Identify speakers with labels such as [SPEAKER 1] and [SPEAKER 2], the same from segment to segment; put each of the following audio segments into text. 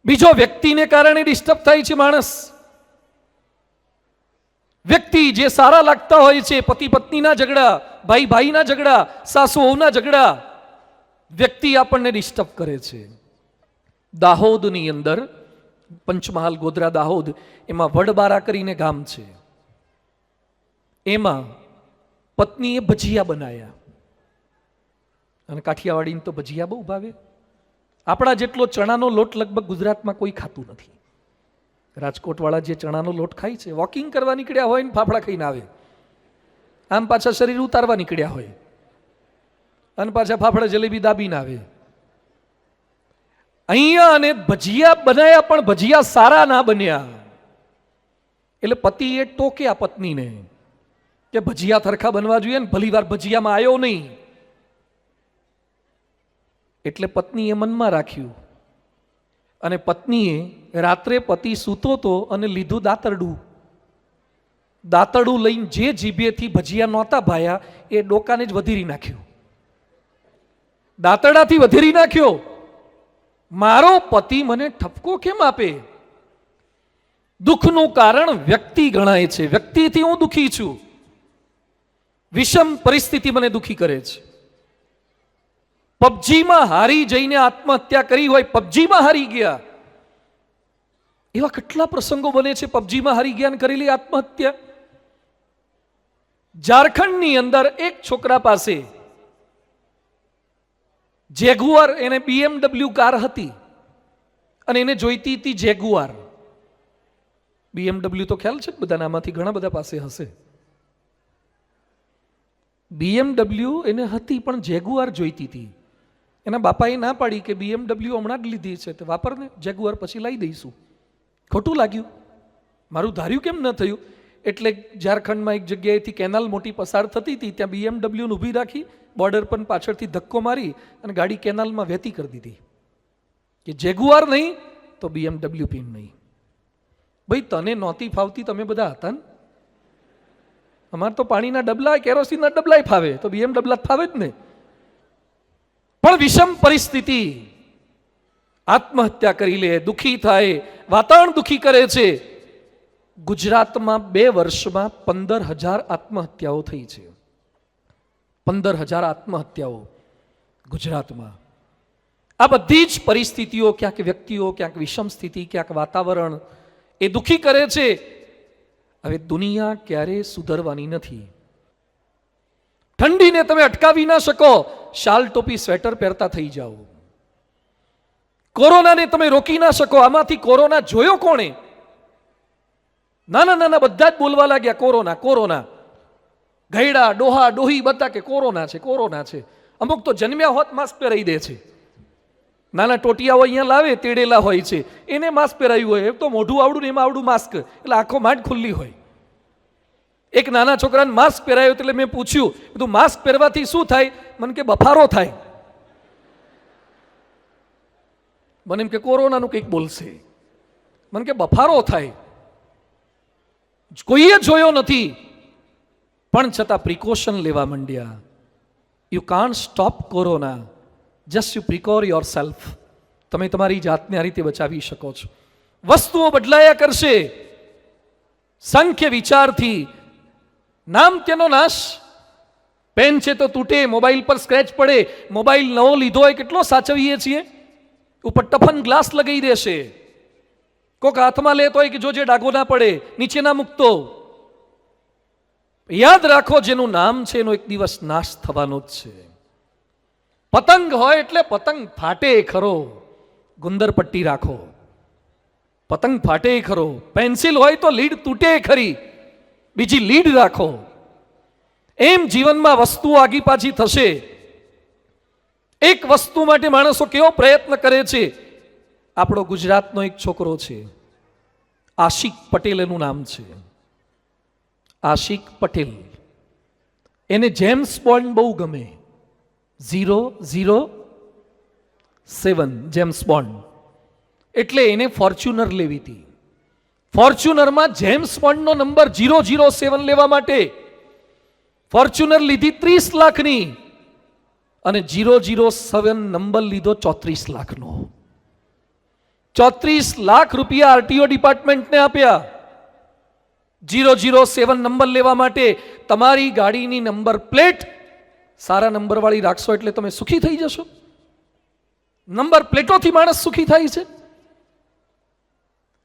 [SPEAKER 1] બીજો વ્યક્તિને કારણે ડિસ્ટર્બ થાય છે માણસ. વ્યક્તિ જે સારા લાગતા હોય છે, પતિ પત્નીના ઝઘડા, ભાઈ ભાઈના ઝઘડા, સાસુ વહુના ઝઘડા, વ્યક્તિ આપણને ડિસ્ટર્બ કરે છે. દાહોદની અંદર પંચમહાલ ગોધરા દાહોદ એમાં વડબારા કરીને ગામ છે. એમાં પત્નીએ ભજીયા બનાવ્યા, અને કાઠિયાવાડીને તો ભજીયા બહુ ભાવે. આપણા જેટલો ચણાનો લોટ લગભગ ગુજરાતમાં કોઈ ખાતું નથી. રાજકોટવાળા જે ચણાનો લોટ ખાય છે, વોકિંગ કરવા નીકળ્યા હોય ને ફાફડા ખાઈને આવે, આમ પાછા શરીર ઉતારવા નીકળ્યા હોય અને પાછા ફાફડા જલેબી દાબીને આવે. અહીંયા અને ભજીયા બનાવ્યા, પણ ભજીયા સારા ના બન્યા. એટલે પતિએ ટોક્યા પત્નીને કે ભજીયા સરખા બનવા જોઈએ ને, ભલી વાર ભજીયામાં આવ્યો નહીં. એટલે પત્નીએ મનમાં રાખ્યું, અને પત્નીએ રાત્રે પતિ સૂતો તો અને લીધું દાતરડું. દાતરડું લઈને જે જીભેથી ભજીયા નહોતા ભાયા એ ડોકાને જ વધેરી નાખ્યું, દાતરડાથી વધેરી નાખ્યો. મારો પતિ મને ઠપકો કેમ આપે? દુઃખનું કારણ વ્યક્તિ ગણાય છે. વ્યક્તિથી હું દુઃખી છું. વિષમ પરિસ્થિતિ મને દુઃખી કરે છે. પબજીમાં હારી જઈને આત્મહત્યા કરી હોય, પબજીમાં હારી ગયા, એવા કેટલા પ્રસંગો બને છે. પબજીમાં હારી ગયા ને કરેલી આત્મહત્યા. ઝારખંડની અંદર એક છોકરા પાસે જેગુઆર, એને BMW કાર હતી અને એને જોઈતી હતી જેગુઆર. BMW તો ખ્યાલ છે બધાના, આમાંથી ઘણા બધા પાસે હશે. BMW એને હતી, પણ જેગુઆર જોઈતી હતી. એના બાપાએ ના પાડી કે BMW હમણાં જ લીધી છે, તે વાપરને, જેગુઆર પછી લાવી દઈશું. ખોટું લાગ્યું, મારું ધાર્યું કેમ ન થયું. એટલે ઝારખંડમાં એક જગ્યાએથી કેનાલ મોટી પસાર થતી હતી, ત્યાં BMW ને ઊભી રાખી, બોર્ડર પર પાછળથી ધક્કો મારી અને ગાડી કેનાલમાં વહેતી કરી દીધી કે જેગુઆર નહીં તો BMW પીન નહીં. ભાઈ તને નહોતી ફાવતી, તમે બધા હતા ને. અમારે તો પાણીના ડબલા, કેરોસીનના ડબલાય ફાવે, તો BMW ફાવે જ ને. પણ વિષમ પરિસ્થિતિ, આત્મહત્યા કરી લે, દુઃખી થાય, વાતાવરણ દુઃખી કરે છે. ગુજરાતમાં 2 વર્ષમાં 15,000 આત્મહત્યાઓ થઈ છે. 15,000 આત્મહત્યાઓ ગુજરાતમાં. આ બધી જ પરિસ્થિતિઓ, ક્યાંક વ્યક્તિઓ, ક્યાંક વિષમ સ્થિતિ, ક્યાંક વાતાવરણ, એ દુઃખી કરે છે. હવે દુનિયા ક્યારેય સુધરવાની નથી. ઠંડીને તમે અટકાવી ના શકો, શાલ ટોપી સ્વેટર પહેરતા થઈ જાઓ. કોરોનાને તમે રોકી ના શકો. આમાંથી કોરોના જોયો કોણે? નાના નાના બધા જ બોલવા લાગ્યા કોરોના કોરોના. ગયડા, ડોહા, ડોહી બધા કે કોરોના છે, કોરોના છે. અમુક તો જન્મ્યા હોત માસ્ક પહેરાઈ દે છે. નાના ટોટિયાઓ અહીંયા લાવે, તેડેલા હોય છે, એને માસ્ક પહેરાયું હોય. એ તો મોઢું આવડું ને એમાં આવડું માસ્ક, એટલે આંખો માંડ ખુલ્લી હોય. એક નાના છોકરાને માસ્ક પહેરાયો, એટલે મેં પૂછ્યું, તું માસ્ક પહેરવાથી શું થાય? મને કે બફારો થાય. મને એમ કે કોરોનાનું કંઈક બોલશે. મને કે બફારો થાય. કોઈએ જોયો નથી, પણ છતાં પ્રિકોશન લેવા માંડ્યા. You can't stop corona, just you precure your self. તમે તમારી જાતને આ રીતે બચાવી શકો છો. વસ્તુઓ બદલાયા કરશે સંખ્ય વિચારથી. નામ તેનો નાશ. પેન છે તો તૂટે, મોબાઈલ પર સ્ક્રેચ પડે. મોબાઈલ નવો લીધો હોય કેટલો સાચવીએ છીએ, ઉપર ટફન ગ્લાસ લગાવી દેશે. કોક હાથમાં લેતો હોય કે જો જે ડાઘો ના પડે, નીચે ના મૂકતો. યાદ રાખો, જેનું નામ છે એનો એક દિવસ નાશ થવાનો જ છે. પતંગ હોય એટલે પતંગ ફાટે ખરો, ગુંદર પટ્ટી રાખો. પતંગ ફાટે ખરો. પેન્સિલ હોય તો લીડ તૂટે ખરી, બીજી લીડ રાખો. એમ જીવનમાં વસ્તુઓ આગી પાછી થશે. એક વસ્તુ માટે માણસો કેવો પ્રયત્ન કરે છે. આપણો ગુજરાતનો એક છોકરો છે, આશિક પટેલ એનું નામ છે. આશિક પટેલ, એને જેમ્સ બોન્ડ બહુ ગમે. 007 જેમ્સ બોન્ડ. એટલે એને ફોર્ચ્યુનર લેવી હતી. ફોર્ચ્યુનરમાં જેમ્સ બોન્ડનો નંબર 007 લેવા માટે ફોર્ચ્યુનર લીધી 30 લાખની, અને 007 નંબર લીધો 34 લાખનો. 34 લાખ રૂપિયા આરટીઓ ડિપાર્ટમેન્ટને આપ્યા 007 નંબર લેવા માટે. તમારી ગાડીની નંબર પ્લેટ સારા નંબરવાળી રાખશો એટલે તમે સુખી થઈ જશો. નંબર પ્લેટોથી માણસ સુખી થાય છે.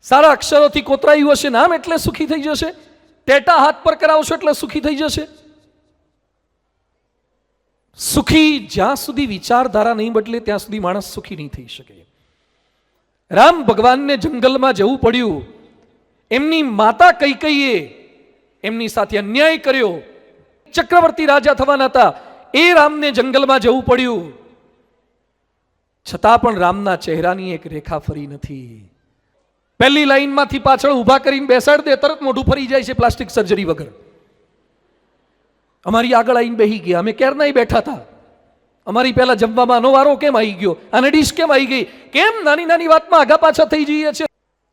[SPEAKER 1] સારા અક્ષરોથી કોતરાયું હશે નામ એટલે સુખી થઈ જશે. ટેટા હાથ પર કરાવશો એટલે સુખી થઈ જશે. સુખી જ્યાં સુધી વિચારધારા નહીં બદલે ત્યાં સુધી માણસ સુખી નહીં થઈ શકે. રામ ભગવાનને જંગલમાં જવું પડ્યું. એમની માતા કૈકેયીએ એમની સાથે અન્યાય કર્યો. ચક્રવર્તી રાજા થવાના હતા. એ રામને જંગલમાં જવું પડ્યું. છતાં પણ રામના ચહેરાની એક રેખા ફરી નથી. પહેલી લાઈનમાંથી પાછળ ઊભા કરીને બેસાડ દે, તરત મોઢું ફરી જાય છે પ્લાસ્ટિક સર્જરી વગર. અમારી આગળ આવીને બેહી ગયા. અમે ક્યારના બેઠા હતા. અમારી પહેલા જમવામાં આનો વારો કેમ આવી ગયો, આને ડીશ કેમ આવી ગઈ, કેમ નાની નાની વાતમાં આગા પાછા થઈ જઈએ છે.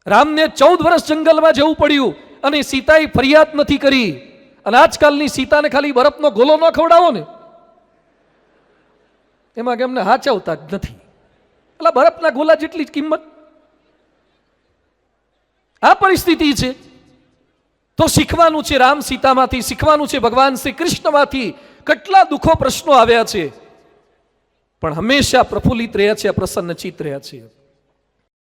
[SPEAKER 1] રામને 14 વર્ષ જંગલમાં જવું પડ્યું અને સીતાએ ફરિયાદ નથી કરી. અને આજકાલની સીતાને ખાલી બરફનો ગોલો ન ખવડાવો ને એમાં કે અમને હાચવતા જ નથી. એટલે બરફના ગોલા જેટલી જ કિંમત. આ પરિસ્થિતિ છે. તો શીખવાનું છે રામ સીતામાંથી, શીખવાનું છે ભગવાન શ્રી કૃષ્ણમાંથી. કેટલા દુઃખો પ્રશ્નો આવ્યા છે પણ હંમેશા પ્રફુલ્લિત રહ્યા છે, પ્રસન્નચિત રહ્યા છે.